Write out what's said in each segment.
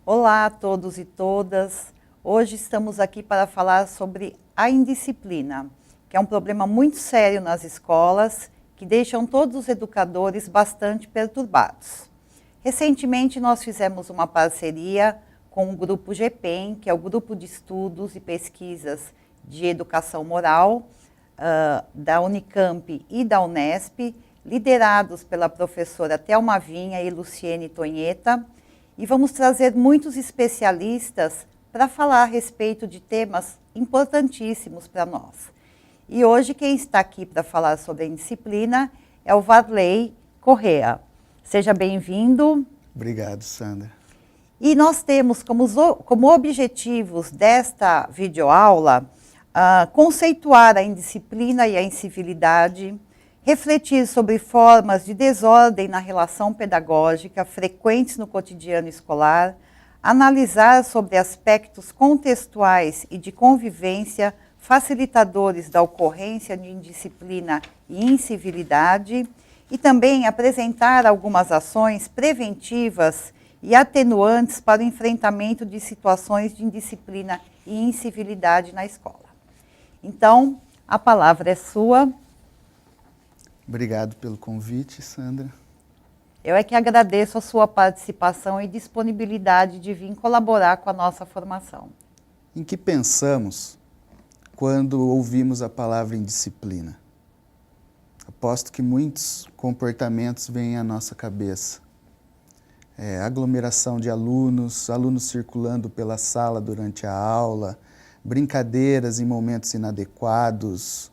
Olá a todos e todas. Hoje estamos aqui para falar sobre a indisciplina, que é um problema muito sério nas escolas, que deixam todos os educadores bastante perturbados. Recentemente nós fizemos uma parceria com o grupo GPEM, que é o Grupo de Estudos e Pesquisas de Educação Moral, da Unicamp e da Unesp, liderados pela professora Thelma Vinha e Luciene Tonheta, e vamos trazer muitos especialistas para falar a respeito de temas importantíssimos para nós. E hoje quem está aqui para falar sobre a indisciplina é o Varley Correa. Seja bem-vindo. Obrigado, Sandra. E nós temos como objetivos desta videoaula conceituar a indisciplina e a incivilidade, refletir sobre formas de desordem na relação pedagógica frequentes no cotidiano escolar, analisar sobre aspectos contextuais e de convivência facilitadores da ocorrência de indisciplina e incivilidade, e também apresentar algumas ações preventivas e atenuantes para o enfrentamento de situações de indisciplina e incivilidade na escola. Então, a palavra é sua. Obrigado pelo convite, Sandra. Eu é que agradeço a sua participação e disponibilidade de vir colaborar com a nossa formação. Em que pensamos quando ouvimos a palavra indisciplina? Aposto que muitos comportamentos vêm à nossa cabeça. Aglomeração de alunos, alunos circulando pela sala durante a aula, brincadeiras em momentos inadequados,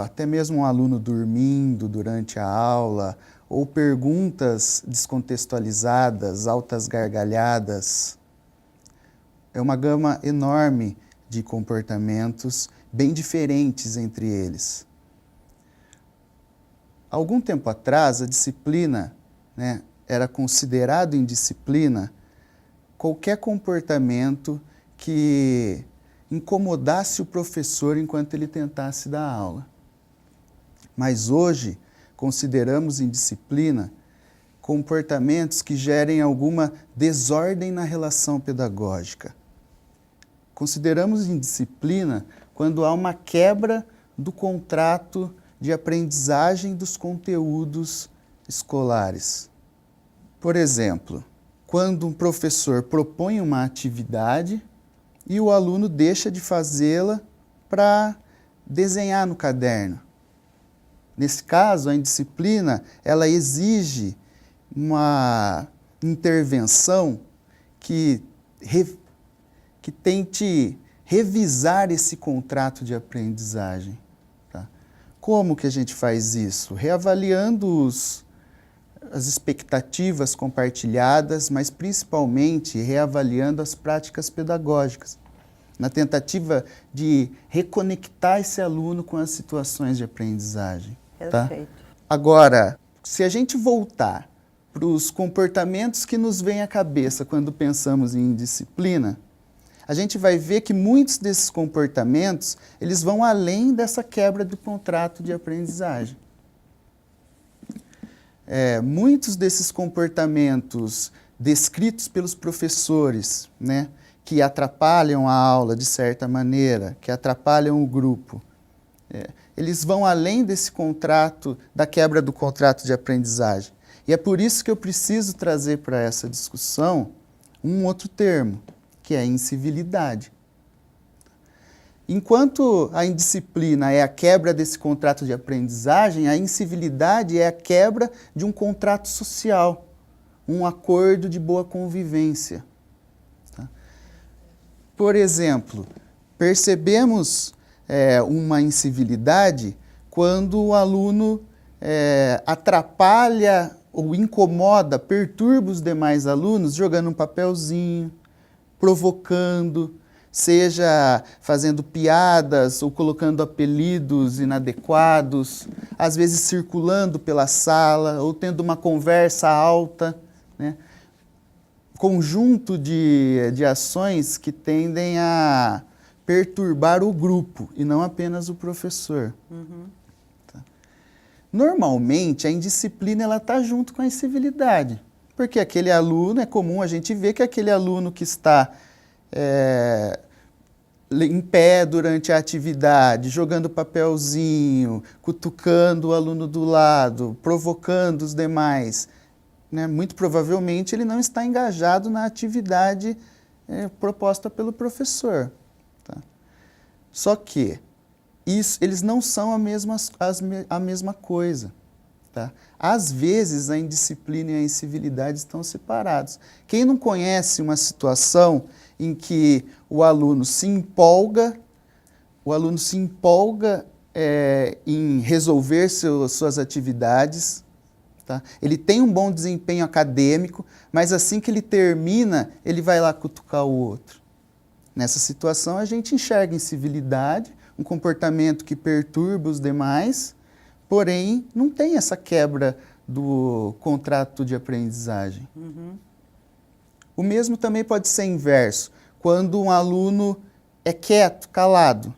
até mesmo um aluno dormindo durante a aula, ou perguntas descontextualizadas, altas gargalhadas. É uma gama enorme de comportamentos bem diferentes entre eles. Algum tempo atrás, a disciplina, era considerado indisciplina qualquer comportamento que incomodasse o professor enquanto ele tentasse dar aula. Mas hoje, consideramos indisciplina comportamentos que gerem alguma desordem na relação pedagógica. Consideramos indisciplina quando há uma quebra do contrato de aprendizagem dos conteúdos escolares. Por exemplo, quando um professor propõe uma atividade e o aluno deixa de fazê-la para desenhar no caderno. Nesse caso, a indisciplina, ela exige uma intervenção que tente revisar esse contrato de aprendizagem. Tá? Como que a gente faz isso? Reavaliando as expectativas compartilhadas, mas principalmente reavaliando as práticas pedagógicas, na tentativa de reconectar esse aluno com as situações de aprendizagem. Perfeito. Tá? Agora, se a gente voltar para os comportamentos que nos vêm à cabeça quando pensamos em indisciplina, a gente vai ver que muitos desses comportamentos, eles vão além dessa quebra do contrato de aprendizagem. Muitos desses comportamentos descritos pelos professores, que atrapalham a aula de certa maneira, que atrapalham o grupo, eles vão além desse contrato, da quebra do contrato de aprendizagem. E é por isso que eu preciso trazer para essa discussão um outro termo, que é a incivilidade. Enquanto a indisciplina é a quebra desse contrato de aprendizagem, a incivilidade é a quebra de um contrato social, um acordo de boa convivência. Tá? Por exemplo, percebemos uma incivilidade quando o aluno atrapalha ou incomoda, perturba os demais alunos jogando um papelzinho, provocando, seja fazendo piadas ou colocando apelidos inadequados, às vezes circulando pela sala ou tendo uma conversa alta, Conjunto de ações que tendem a perturbar o grupo e não apenas o professor. Uhum. Tá? Normalmente, a indisciplina está junto com a incivilidade. Porque aquele aluno, é comum a gente ver que aquele aluno que está em pé durante a atividade, jogando papelzinho, cutucando o aluno do lado, provocando os demais, né? Muito provavelmente ele não está engajado na atividade proposta pelo professor. Tá? Só que eles não são a mesma coisa. Tá? Às vezes a indisciplina e a incivilidade estão separados. Quem não conhece uma situação em que o aluno se empolga em resolver suas atividades, tá? Ele tem um bom desempenho acadêmico, mas assim que ele termina, ele vai lá cutucar o outro. Nessa situação a gente enxerga incivilidade, um comportamento que perturba os demais, porém, não tem essa quebra do contrato de aprendizagem. Uhum. O mesmo também pode ser inverso, quando um aluno é quieto, calado,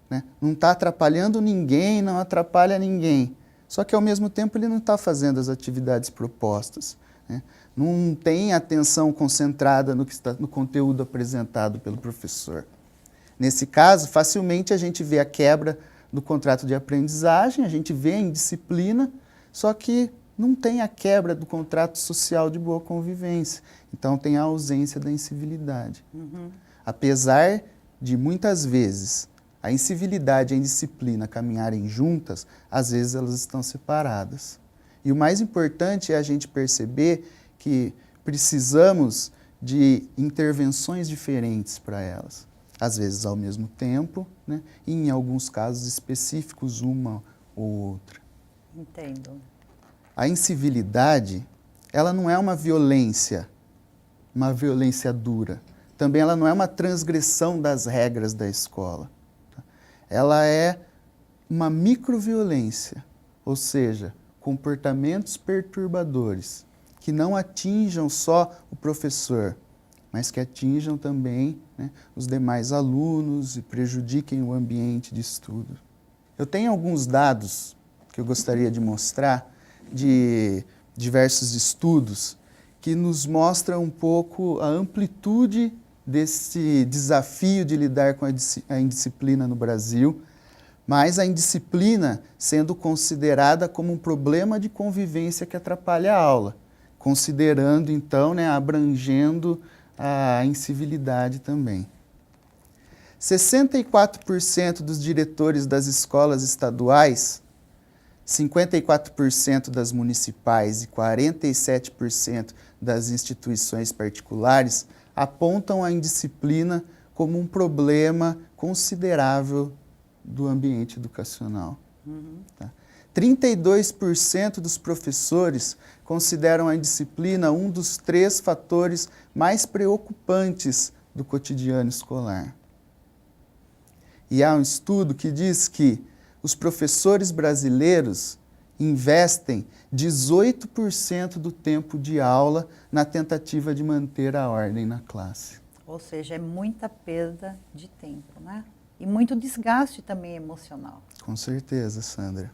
né? Não está atrapalhando ninguém, não atrapalha ninguém, só que ao mesmo tempo ele não está fazendo as atividades propostas, né? Não tem atenção concentrada no conteúdo apresentado pelo professor. Nesse caso, facilmente a gente vê a quebra do contrato de aprendizagem, a gente vê a indisciplina, só que não tem a quebra do contrato social de boa convivência. Então tem a ausência da incivilidade. Uhum. Apesar de muitas vezes a incivilidade e a indisciplina caminharem juntas, às vezes elas estão separadas. E o mais importante é a gente perceber que precisamos de intervenções diferentes para elas. Às vezes ao mesmo tempo, né? E em alguns casos específicos, uma ou outra. Entendo. A incivilidade, ela não é uma violência dura. Também ela não é uma transgressão das regras da escola. Tá? Ela é uma microviolência, ou seja, comportamentos perturbadores, que não atinjam só o professor, mas que atinjam também, né, os demais alunos e prejudiquem o ambiente de estudo. Eu tenho alguns dados que eu gostaria de mostrar de diversos estudos que nos mostram um pouco a amplitude desse desafio de lidar com a indisciplina no Brasil, mas a indisciplina sendo considerada como um problema de convivência que atrapalha a aula, considerando então, né, abrangendo a incivilidade também. 64% dos diretores das escolas estaduais, 54% das municipais e 47% das instituições particulares apontam a indisciplina como um problema considerável do ambiente educacional. Uhum. Tá? 32% dos professores consideram a indisciplina um dos 3 fatores mais preocupantes do cotidiano escolar. E há um estudo que diz que os professores brasileiros investem 18% do tempo de aula na tentativa de manter a ordem na classe. Ou seja, é muita perda de tempo, né? E muito desgaste também emocional. Com certeza, Sandra.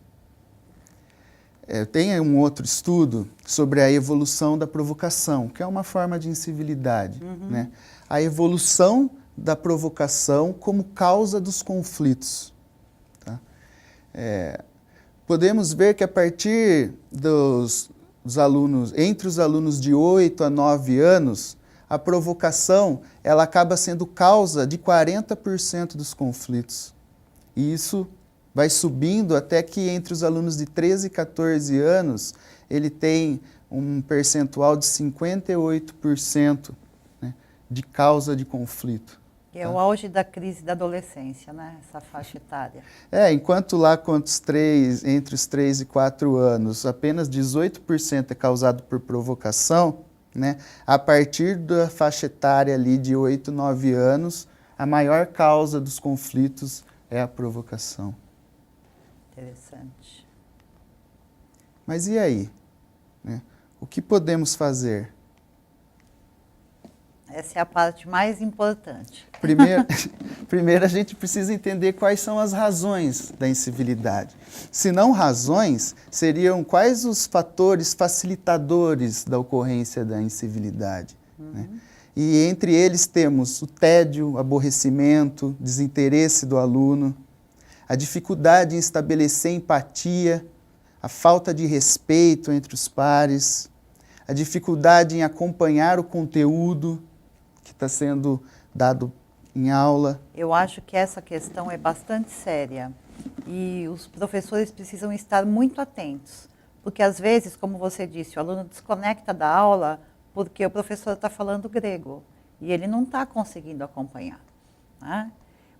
Tem um outro estudo sobre a evolução da provocação, que é uma forma de incivilidade. Uhum. Né? A evolução da provocação como causa dos conflitos. Tá? Podemos ver que a partir dos alunos, entre os alunos de 8 a 9 anos, a provocação ela acaba sendo causa de 40% dos conflitos. E isso vai subindo até que entre os alunos de 13 e 14 anos, ele tem um percentual de 58%, né, de causa de conflito. É o auge da crise da adolescência, né? Essa faixa etária. Enquanto lá entre os 3 e 4 anos, apenas 18% é causado por provocação, né? A partir da faixa etária ali de 8, 9 anos, a maior causa dos conflitos é a provocação. Interessante. Mas e aí? Né? O que podemos fazer? Essa é a parte mais importante. Primeiro a gente precisa entender quais são as razões da incivilidade. Se não razões, seriam quais os fatores facilitadores da ocorrência da incivilidade, né? E entre eles temos o tédio, o aborrecimento, desinteresse do aluno, a dificuldade em estabelecer empatia, a falta de respeito entre os pares, a dificuldade em acompanhar o conteúdo que está sendo dado em aula. Eu acho que essa questão é bastante séria e os professores precisam estar muito atentos, porque às vezes, como você disse, o aluno desconecta da aula porque o professor está falando grego e ele não está conseguindo acompanhar, né?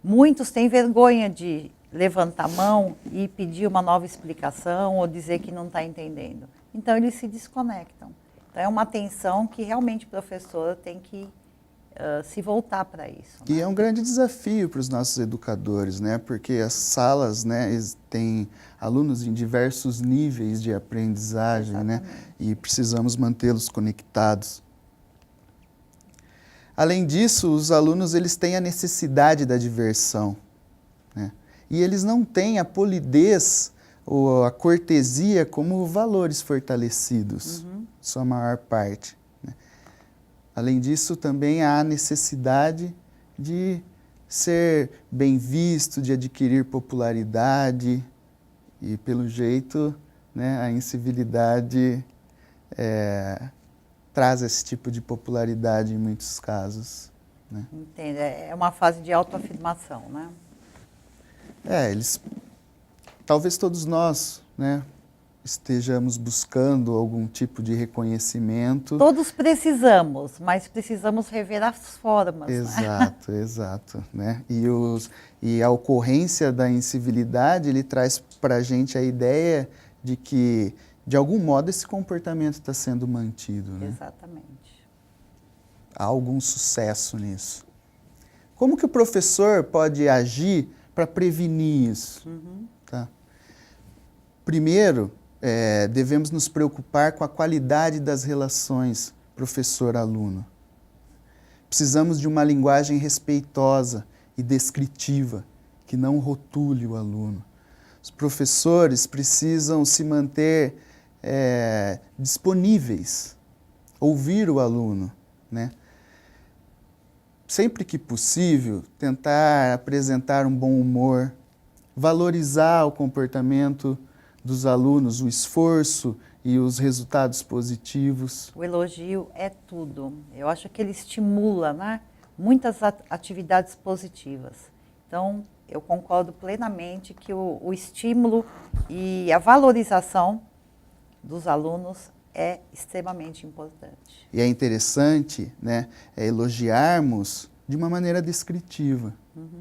Muitos têm vergonha de levantar a mão e pedir uma nova explicação ou dizer que não está entendendo. Então, eles se desconectam. Então, é uma atenção que realmente o professor tem que se voltar para isso. E né? é um grande desafio para os nossos educadores, né? Porque as salas, né, têm alunos em diversos níveis de aprendizagem, né? E precisamos mantê-los conectados. Além disso, os alunos eles têm a necessidade da diversão, né? E eles não têm a polidez ou a cortesia como valores fortalecidos, sua maior parte. Além disso, também há a necessidade de ser bem visto, de adquirir popularidade e, pelo jeito, né, a incivilidade traz esse tipo de popularidade em muitos casos. Né? Entende? É uma fase de autoafirmação, né? Talvez todos nós, né, estejamos buscando algum tipo de reconhecimento. Todos precisamos, mas precisamos rever as formas. Exato, né? Exato. Né? E a ocorrência da incivilidade, ele traz para a gente a ideia de que, de algum modo, esse comportamento está sendo mantido. Né? Exatamente. Há algum sucesso nisso. Como que o professor pode agir para prevenir isso? Tá? Primeiro, devemos nos preocupar com a qualidade das relações professor-aluno. Precisamos de uma linguagem respeitosa e descritiva, que não rotule o aluno. Os professores precisam se manter disponíveis, ouvir o aluno, né? Sempre que possível, tentar apresentar um bom humor, valorizar o comportamento dos alunos, o esforço e os resultados positivos. O elogio é tudo. Eu acho que ele estimula, né, muitas atividades positivas. Então, eu concordo plenamente que o estímulo e a valorização dos alunos é extremamente importante. E é interessante, né, elogiarmos de uma maneira descritiva,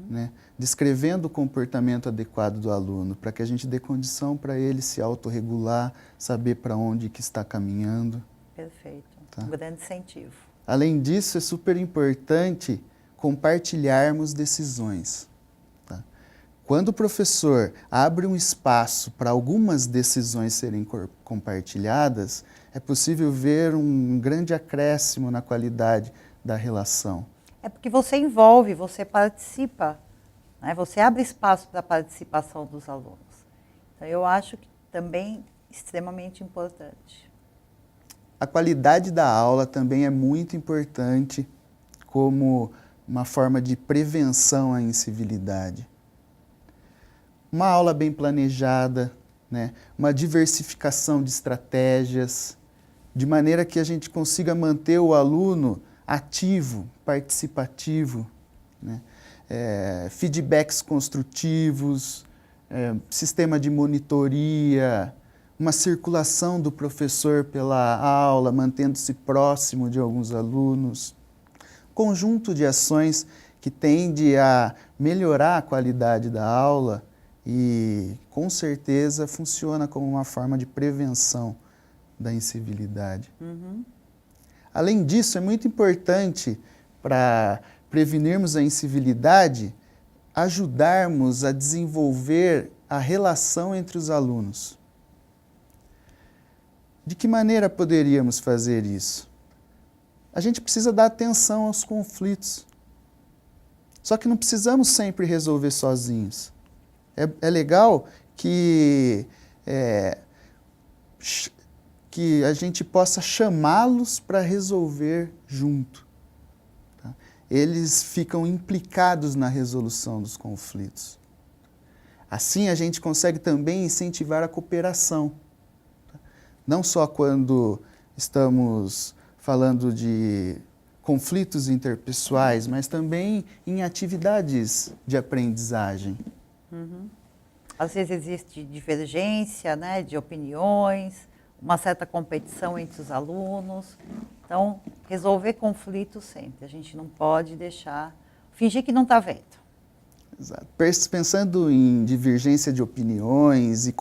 né, descrevendo o comportamento adequado do aluno, para que a gente dê condição para ele se autorregular, saber para onde que está caminhando. Perfeito. Tá? Um grande incentivo. Além disso, é super importante compartilharmos decisões. Tá? Quando o professor abre um espaço para algumas decisões serem compartilhadas, é possível ver um grande acréscimo na qualidade da relação. É porque você envolve, você participa, né? Você abre espaço para a participação dos alunos. Então, eu acho que também extremamente importante. A qualidade da aula também é muito importante como uma forma de prevenção à incivilidade. Uma aula bem planejada, né? Uma diversificação de estratégias, de maneira que a gente consiga manter o aluno ativo, participativo, né? Feedbacks construtivos, sistema de monitoria, uma circulação do professor pela aula, mantendo-se próximo de alguns alunos. Conjunto de ações que tende a melhorar a qualidade da aula e, com certeza, funciona como uma forma de prevenção da incivilidade. Além disso, é muito importante, para prevenirmos a incivilidade, ajudarmos a desenvolver a relação entre os alunos. De que maneira poderíamos fazer isso? a gente precisa dar atenção aos conflitos. Só que não precisamos sempre resolver sozinhos. É legal que a gente possa chamá-los para resolver junto. Tá? Eles ficam implicados na resolução dos conflitos. Assim, a gente consegue também incentivar a cooperação. Tá? Não só quando estamos falando de conflitos interpessoais, mas também em atividades de aprendizagem. Uhum. Às vezes existe divergência, né, de opiniões, uma certa competição entre os alunos. Então, resolver conflitos sempre. A gente não pode deixar, fingir que não está vendo. Exato. Pensando em divergência de opiniões e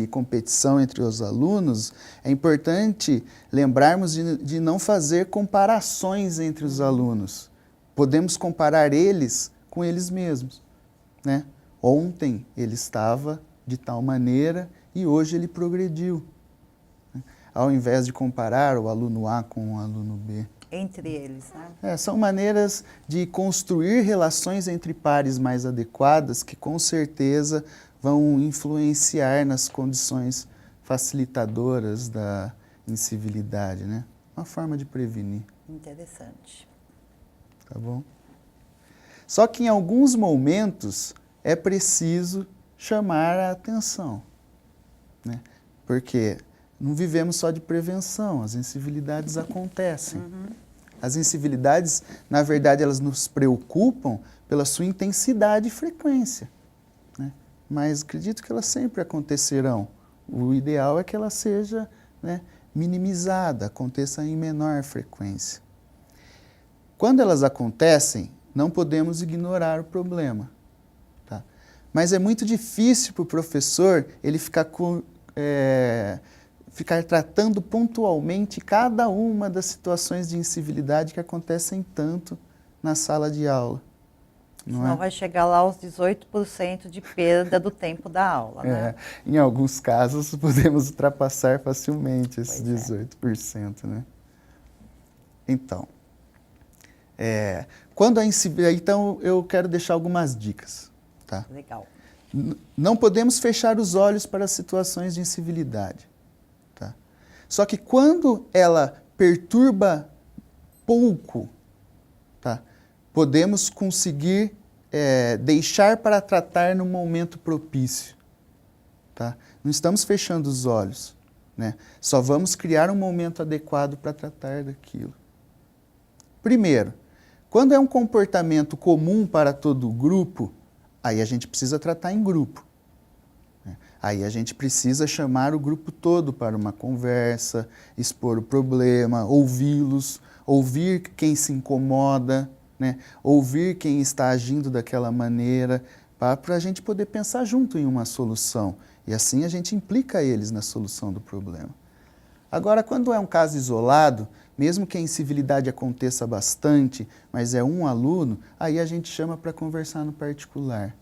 competição entre os alunos, é importante lembrarmos de não fazer comparações entre os alunos. Podemos comparar eles com eles mesmos, né? Ontem ele estava de tal maneira e hoje ele progrediu. Ao invés de comparar o aluno A com o aluno B. Entre eles, né? São maneiras de construir relações entre pares mais adequadas que com certeza vão influenciar nas condições facilitadoras da incivilidade, né? Uma forma de prevenir. Interessante. Tá bom? Só que em alguns momentos é preciso chamar a atenção, né? Porque não vivemos só de prevenção, as incivilidades acontecem. Uhum. As incivilidades, na verdade, elas nos preocupam pela sua intensidade e frequência, né? Mas acredito que elas sempre acontecerão. O ideal é que ela seja, né, minimizada, aconteça em menor frequência. Quando elas acontecem, não podemos ignorar o problema. Tá? Mas é muito difícil para o professor ele ficar tratando pontualmente cada uma das situações de incivilidade que acontecem tanto na sala de aula. Senão vai chegar lá aos 18% de perda do tempo da aula, né? Em alguns casos podemos ultrapassar facilmente esses 18%, né? Então, quando a incivilidade... Então, eu quero deixar algumas dicas. Tá? Legal. Não podemos fechar os olhos para as situações de incivilidade. Tá? Só que quando ela perturba pouco, tá? Podemos conseguir deixar para tratar no momento propício. Tá? Não estamos fechando os olhos, né? Só vamos criar um momento adequado para tratar daquilo. Primeiro, quando é um comportamento comum para todo o grupo, aí a gente precisa tratar em grupo. Aí a gente precisa chamar o grupo todo para uma conversa, expor o problema, ouvi-los, ouvir quem se incomoda, né? Ouvir quem está agindo daquela maneira, para a gente poder pensar junto em uma solução. E assim a gente implica eles na solução do problema. Agora, quando é um caso isolado, mesmo que a incivilidade aconteça bastante, mas é um aluno, aí a gente chama para conversar no particular.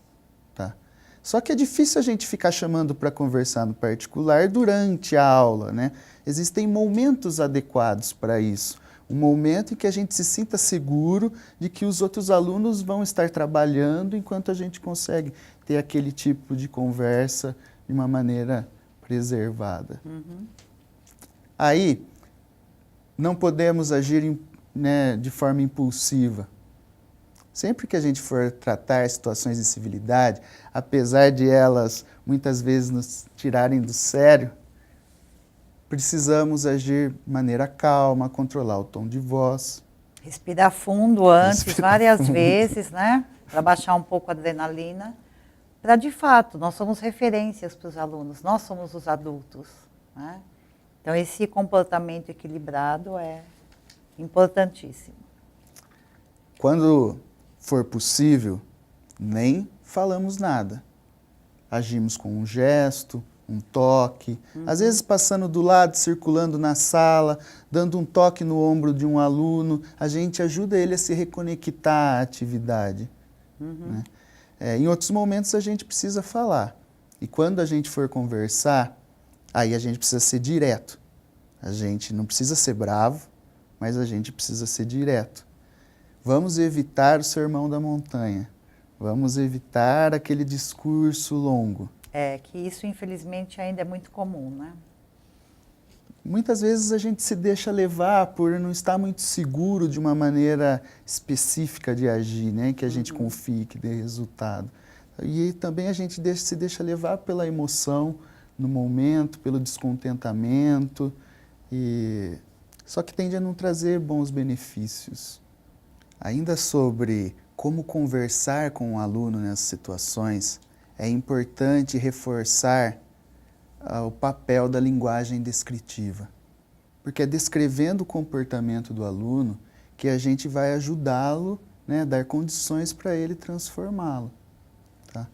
Tá? Só que é difícil a gente ficar chamando para conversar no particular durante a aula, né? Existem momentos adequados para isso. Um momento em que a gente se sinta seguro de que os outros alunos vão estar trabalhando enquanto a gente consegue ter aquele tipo de conversa de uma maneira preservada. Uhum. Aí, não podemos agir, né, de forma impulsiva. Sempre que a gente for tratar situações de civilidade, apesar de elas muitas vezes nos tirarem do sério, precisamos agir de maneira calma, controlar o tom de voz. Respirar fundo antes, várias vezes, né? Para baixar um pouco a adrenalina. Para, de fato, nós somos referências para os alunos, nós somos os adultos, né? Então, esse comportamento equilibrado é importantíssimo. Quando for possível, nem falamos nada. Agimos com um gesto, um toque, às vezes passando do lado, circulando na sala, dando um toque no ombro de um aluno, a gente ajuda ele a se reconectar à atividade. Né? Em outros momentos a gente precisa falar. E quando a gente for conversar, aí a gente precisa ser direto. A gente não precisa ser bravo, mas a gente precisa ser direto. Vamos evitar o sermão da montanha, vamos evitar aquele discurso longo. É, que isso infelizmente ainda é muito comum, né? Muitas vezes a gente se deixa levar por não estar muito seguro de uma maneira específica de agir, né? Que a gente confie, que dê resultado. E também a gente se deixa levar pela emoção no momento, pelo descontentamento, só que tende a não trazer bons benefícios. Ainda sobre como conversar com o aluno nessas situações, é importante reforçar o papel da linguagem descritiva. Porque é descrevendo o comportamento do aluno que a gente vai ajudá-lo, né, dar condições para ele transformá-lo. Tá?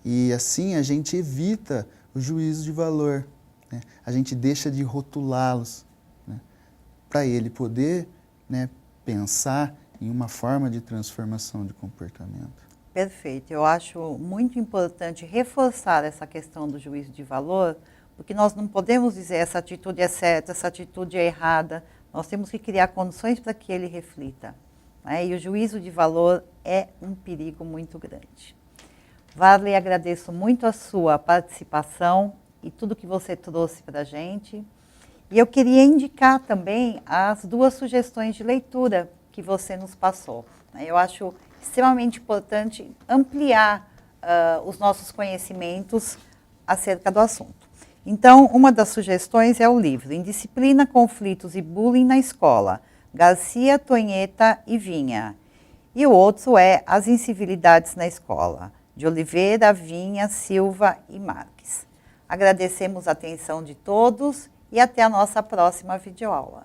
E assim a gente evita o juízo de valor, né? A gente deixa de rotulá-los, né, para ele poder, né, pensar em uma forma de transformação de comportamento. Perfeito. Eu acho muito importante reforçar essa questão do juízo de valor, porque nós não podemos dizer essa atitude é certa, essa atitude é errada. Nós temos que criar condições para que ele reflita, né? E o juízo de valor é um perigo muito grande. Varley, agradeço muito a sua participação e tudo que você trouxe para a gente. E eu queria indicar também as 2 sugestões de leitura que você nos passou. Eu acho extremamente importante ampliar os nossos conhecimentos acerca do assunto. Então, uma das sugestões é o livro Indisciplina, Conflitos e Bullying na Escola, Garcia, Tonheta e Vinha. E o outro é As Incivilidades na Escola, de Oliveira, Vinha, Silva e Marques. Agradecemos a atenção de todos e até a nossa próxima videoaula.